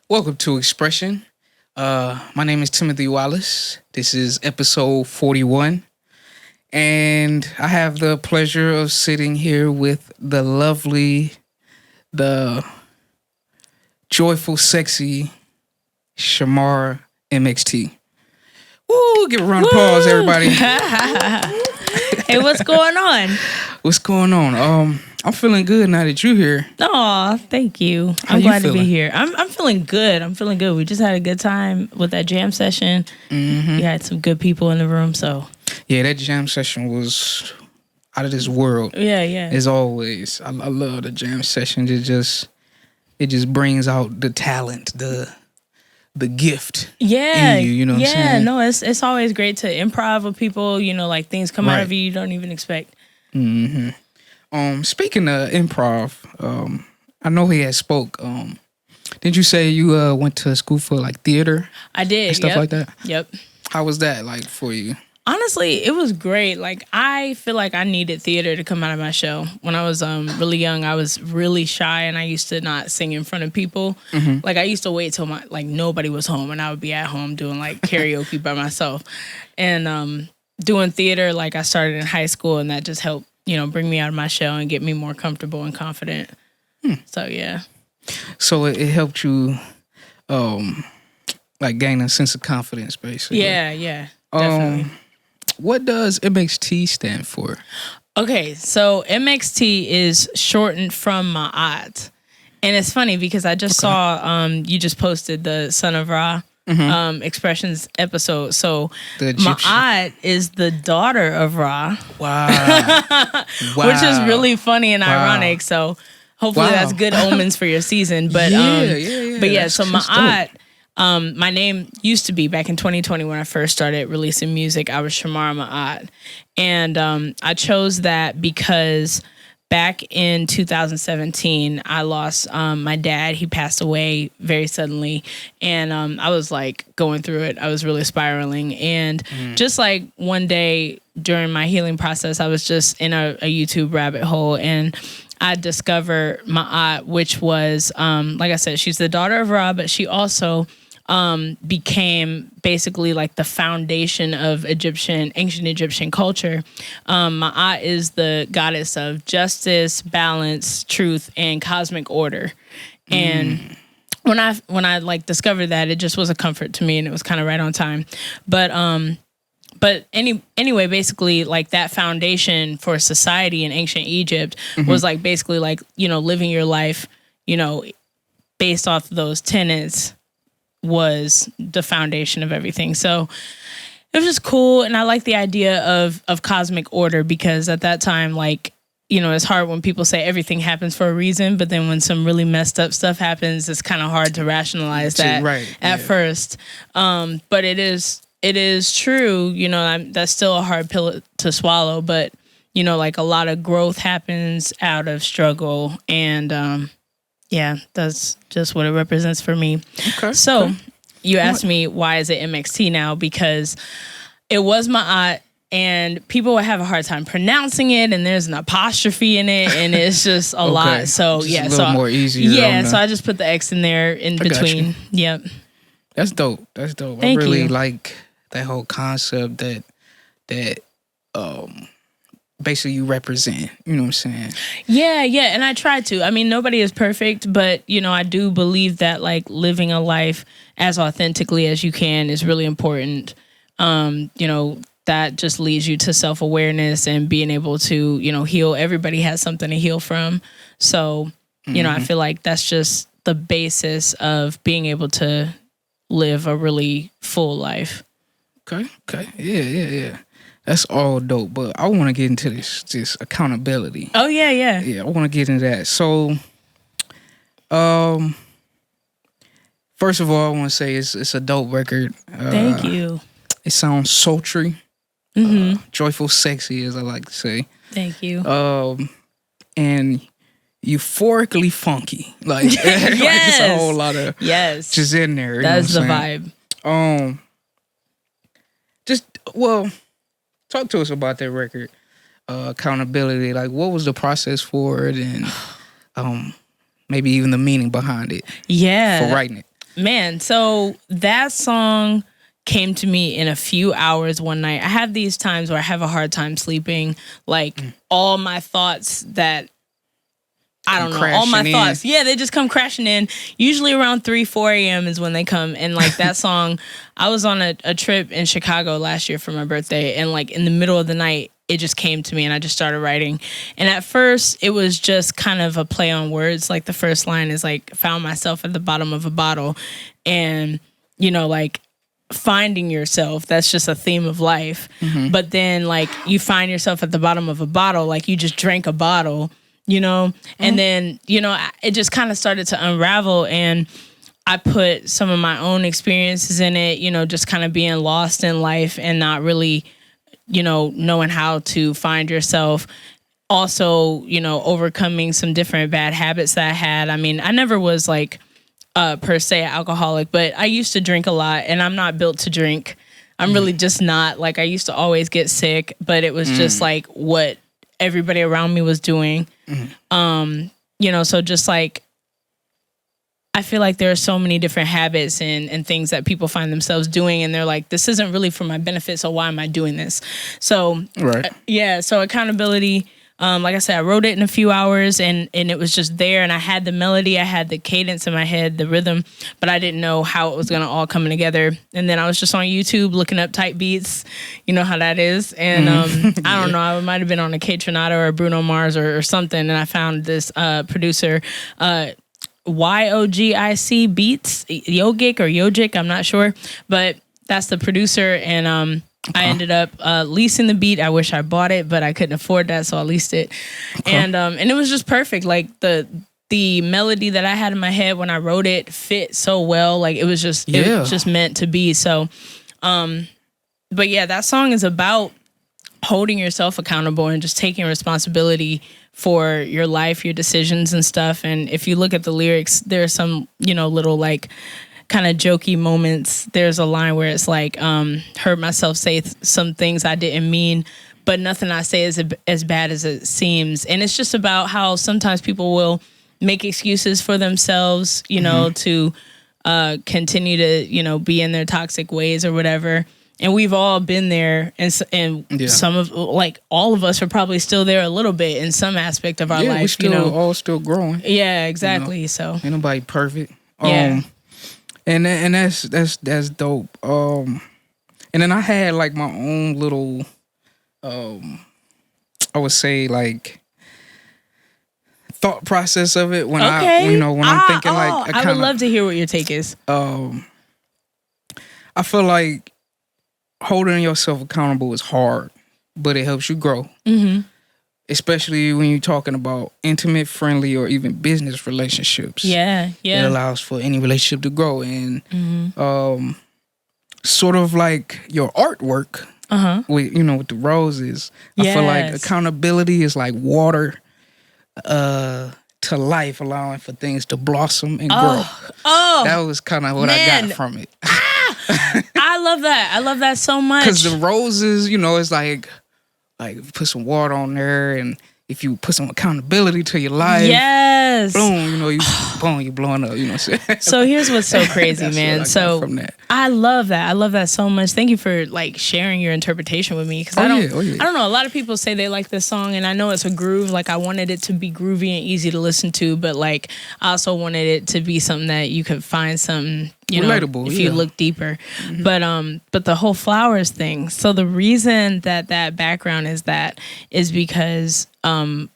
Welcome to Xpression. My name is Timothy Wallace. This is episode 41. And I have the pleasure of sitting here with the lovely, the joyful, sexy Shamara MXT. Woo! Give a round of applause, everybody. Hey, what's going on? What's going on? I'm feeling good now that you're here. Aw, thank you. How I'm you glad to feeling? be here. I'm feeling good. We just had a good time with that jam session. Mm-hmm. We had some good people in the room, so Yeah, that jam session was out of this world. yeah. As always, I love the jam sessions. It just brings out the talent, the gift Yeah, in you. You know what I'm saying? no, it's always great to improv with people. Like things come out Right. of you don't even expect. Mm-hmm. Speaking of improv, I know he had spoke. Did you say you went to school for like theater I did and stuff yep. like that? Yep. How was that like for you? Honestly, it was great. Like I feel like I needed theater to come out of my shell. When I was really young, I was really shy and I used to not sing in front of people. Mm-hmm. Like I used to wait till nobody was home and I would be at home doing like karaoke by myself. And doing theater, like I started in high school and that just helped, bring me out of my shell and get me more comfortable and confident. So yeah. So it helped you, like gain a sense of confidence, basically. Yeah, definitely. What does MXT stand for? Okay, so MXT is shortened from my aunt. And it's funny because I just saw you just posted the Son of Ra Expressions episode. So The my Egyptian. aunt is the daughter of Ra, Wow. which is really funny and Wow. ironic. So hopefully Wow. that's good omens for your season. But Yeah. But yeah, That's- so my that's dope. aunt, my name used to be back in 2020 when I first started releasing music. I was Shamara MXT, and I chose that because back in 2017, I lost my dad. He passed away very suddenly, and I was like going through it. I was really spiraling, and just like one day during my healing process, I was just in a YouTube rabbit hole, and I discovered my aunt, which was, like I said, she's the daughter of Ra, but she also became basically like the foundation of ancient Egyptian culture. My aunt is the goddess of justice, balance, truth, and cosmic order. And when I like discovered that, it just was a comfort to me, and it was kind of right on time. But anyway, basically, like that foundation for society in ancient Egypt was like basically like, living your life, based off those tenets was the foundation of everything. So it was just cool. And I like the idea of cosmic order because at that time, like, it's hard when people say everything happens for a reason, but then when some really messed up stuff happens, it's kind of hard to rationalize that at first. But it is true, that's still a hard pill to swallow, but like a lot of growth happens out of struggle, and yeah, that's just what it represents for me. Okay. So you asked me why is it MXT now? Because it was my aunt, and people would have a hard time pronouncing it, and there's an apostrophe in it, and it's just a lot. So Just yeah, a little more easier. Yeah, on the- so I just put the X in there in I got between. you. Yep. That's dope. I Thank really you. like that whole concept that basically you represent. You know what I'm saying? Yeah, and I try to. I mean, nobody is perfect, but I do believe that like living a life as authentically as you can is really important. That just leads you to self-awareness and being able to, heal. Everybody has something to heal from. So, I feel like that's just the basis of being able to live a really full life. Okay. Yeah. That's all dope. But I want to get into this accountability. Oh, yeah. Yeah, I want to get into that. So, first of all, I want to say it's a dope record. Thank you. It sounds sultry, joyful, sexy, as I like to say. Thank you. And euphorically funky. Like, like it's a whole lot of Yes. just in there. That's the you know what I'm vibe. saying? Talk to us about that record. Accountability. Like, what was the process for it, and maybe even the meaning behind it Yeah. for writing it. Man, so that song came to me in a few hours one night. I have these times where I have a hard time sleeping. Like all my thoughts that I don't know, all my thoughts. Yeah, they just come crashing in. Usually around 3, 4 a.m. is when they come. And like that song, I was on a trip in Chicago last year for my birthday. And like in the middle of the night, it just came to me and I just started writing. And at first it was just kind of a play on words. Like the first line is like, found myself at the bottom of a bottle. And, you know, like finding yourself, that's just a theme of life. But then like you find yourself at the bottom of a bottle, like you just drank a bottle, you know? And then, you know, it just kind of started to unravel, and I put some of my own experiences in it, you know, just kind of being lost in life and not really, you know, knowing how to find yourself. Also, you know, overcoming some different bad habits that I had. I mean, I never was like per se alcoholic, but I used to drink a lot, and I'm not built to drink. I'm really just not. Like I used to always get sick, but it was just like what everybody around me was doing. You know, so just like, I feel like there are so many different habits and things that people find themselves doing, and they're like, this isn't really for my benefit, so why am I doing this? So, yeah, so accountability, like I said, I wrote it in a few hours, and it was just there, and I had the melody, I had the cadence in my head, the rhythm, but I didn't know how it was going to all come together. And then I was just on YouTube looking up type beats, you know how that is, and I don't know, I might have been on a K Tronado or a Bruno Mars or something, and I found this producer, YOGIC Beats, Yogic, I'm not sure, but that's the producer, and I ended up leasing the beat. I wish I bought it, but I couldn't afford that, so I leased it. And it was just perfect. Like the melody that I had in my head when I wrote it fit so well. Like it was just it was just meant to be. So but yeah, that song is about holding yourself accountable and just taking responsibility for your life, your decisions and stuff. And if you look at the lyrics, there's some, you know, little like kind of jokey moments. There's a line where it's like, heard myself say some things I didn't mean, but nothing I say is as bad as it seems. And it's just about how sometimes people will make excuses for themselves, you know, to continue to, you know, be in their toxic ways or whatever. And we've all been there, and some of, like, all of us are probably still there a little bit in some aspect of our life. We're still, you know, all still growing. Yeah, exactly. You know? So ain't nobody perfect. Yeah. And that's dope. And then I had like my own little, I would say like thought process of it when I'm thinking like I would love to hear what your take is. I feel like holding yourself accountable is hard, but it helps you grow. Especially when you're talking about intimate, friendly, or even business relationships. Yeah. It allows for any relationship to grow. And sort of like your artwork with, you know, with the roses. I feel like accountability is like water to life, allowing for things to blossom and grow. That was kind of what I got from it. I love that. I love that so much. Because the roses, you know, it's like put some water on there, and if you put some accountability to your life, boom, you know, you blowing up, you know what I'm saying? So here's what's so crazy, man. So from that. I love that. I love that so much. Thank you for like sharing your interpretation with me, because I don't know. A lot of people say they like this song, and I know it's a groove. Like I wanted it to be groovy and easy to listen to, but like I also wanted it to be something that you could find something, you know, relatable, if you look deeper. But the whole flowers thing. So the reason that background is because I'm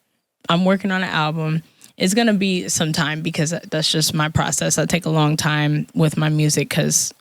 working on an album. It's going to be some time, because that's just my process. I take a long time with my music, because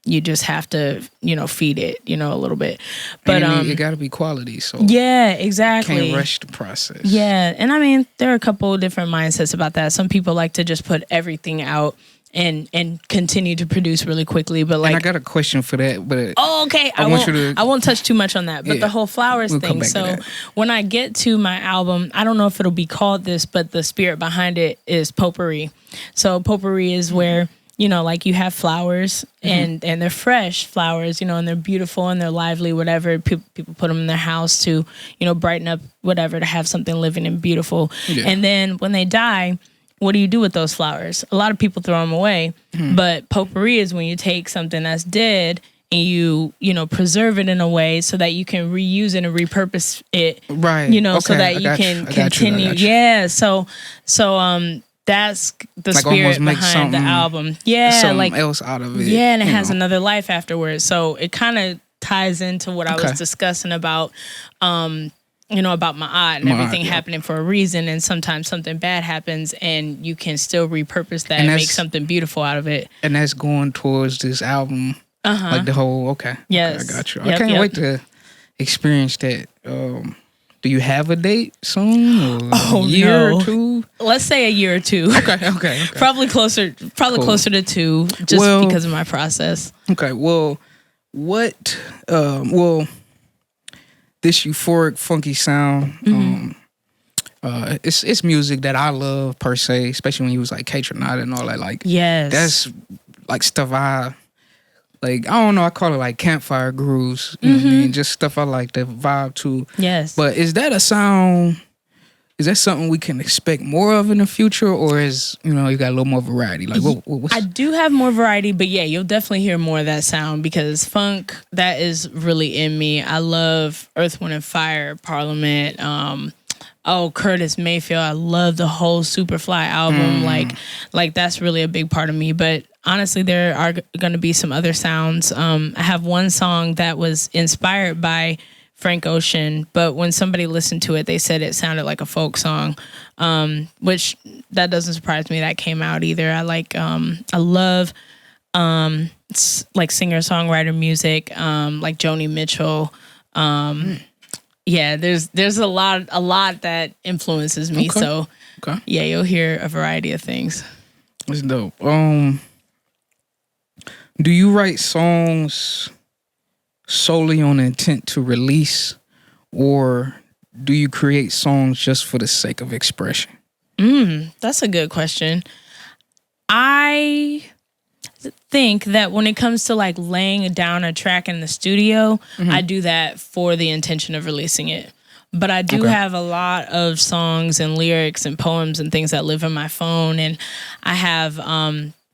you just have to, you know, feed it, you know, a little bit. But it got to be quality. So yeah, exactly. Can't rush the process. Yeah, and I mean, there are a couple of different mindsets about that. Some people like to just put everything out and continue to produce really quickly. But like, and I got a question for that. But okay, I won't touch too much on that. But the whole flowers thing. So when I get to my album, I don't know if it'll be called this, but the spirit behind it is potpourri. So potpourri is where, you know, like you have flowers and they're fresh flowers, you know, and they're beautiful and they're lively, whatever. People put them in their house to, you know, brighten up whatever, to have something living and beautiful. Yeah. And then when they die, what do you do with those flowers? A lot of people throw them away, but potpourri is when you take something that's dead and you preserve it in a way so that you can reuse it and repurpose it, Right. So that you can continue. Yeah. So that's the like spirit behind the album. Yeah. Something else out of it. Yeah. And it has another life afterwards. So it kind of ties into what I was discussing about, about Ma'at and everything happening for a reason. And sometimes something bad happens and you can still repurpose that and make something beautiful out of it. And that's going towards this album. Like the whole, Yes. I got you. I can't wait to experience that. Do you have a date soon? Or a year or two? Let's say a year or two. Okay. Probably closer to 2, just because of my process. Okay, well, this euphoric, funky sound, it's music that I love per se, especially when he was like K-Tronada and all that. Like, yes, that's like stuff I don't know, I call it like campfire grooves. You know what I mean? Just stuff I like to vibe to. Yes. But is that something we can expect more of in the future, or is, you got a little more variety? Like, what's... I do have more variety, but yeah, you'll definitely hear more of that sound because funk, that is really in me. I love Earth, Wind, and Fire, Parliament, Curtis Mayfield. I love the whole Superfly album. Like that's really a big part of me. But honestly, there are going to be some other sounds. I have one song that was inspired by Frank Ocean, but when somebody listened to it, they said it sounded like a folk song, which that doesn't surprise me. That came out either. I love like singer-songwriter music, like Joni Mitchell. Yeah, there's a lot that influences me. Okay. So yeah, you'll hear a variety of things. That's dope. Do you write songs solely on intent to release, or do you create songs just for the sake of expression? That's a good question. I think that when it comes to like laying down a track in the studio, I do that for the intention of releasing it. But I do have a lot of songs and lyrics and poems and things that live in my phone, and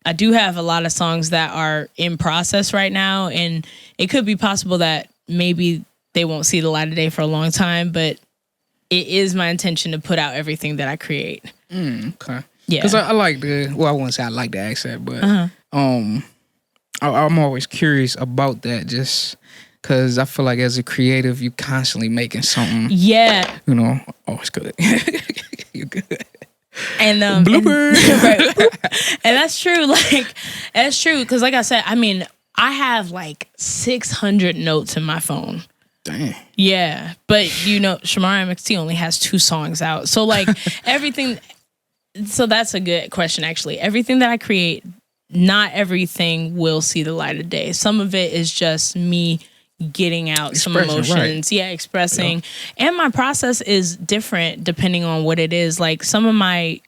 I do have a lot of songs that are in process right now, and it could be possible that maybe they won't see the light of day for a long time, but it is my intention to put out everything that I create. Okay. Yeah. Because I like I wouldn't say I like the accent, but I'm always curious about that, just because I feel like as a creative, you constantly making something. Yeah. Always good. You're good. And blooper. And that's true. Like, that's true. Because like I said, I mean, I have like 600 notes in my phone. Dang. Yeah. But Shamara MXT only has 2 songs out. So like everything. So that's a good question, actually. Everything that I create, not everything will see the light of day. Some of it is just me getting out some emotions, expressing. And my process is different depending on what it is. Like some of my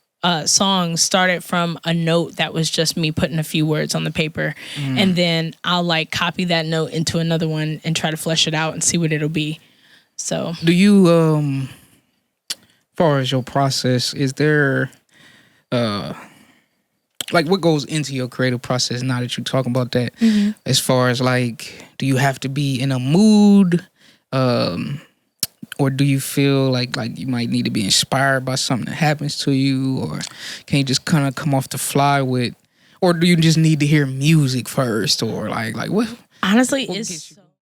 songs started from a note that was just me putting a few words on the paper, and then I'll like copy that note into another one and try to flesh it out and see what it'll be. So do you as far as your process, is there like what goes into your creative process now that you're talking about that? As far as like, do you have to be in a mood, or do you feel like you might need to be inspired by something that happens to you, or can you just kind of come off the fly with, or do you just need to hear music first, or like what? Honestly, what it's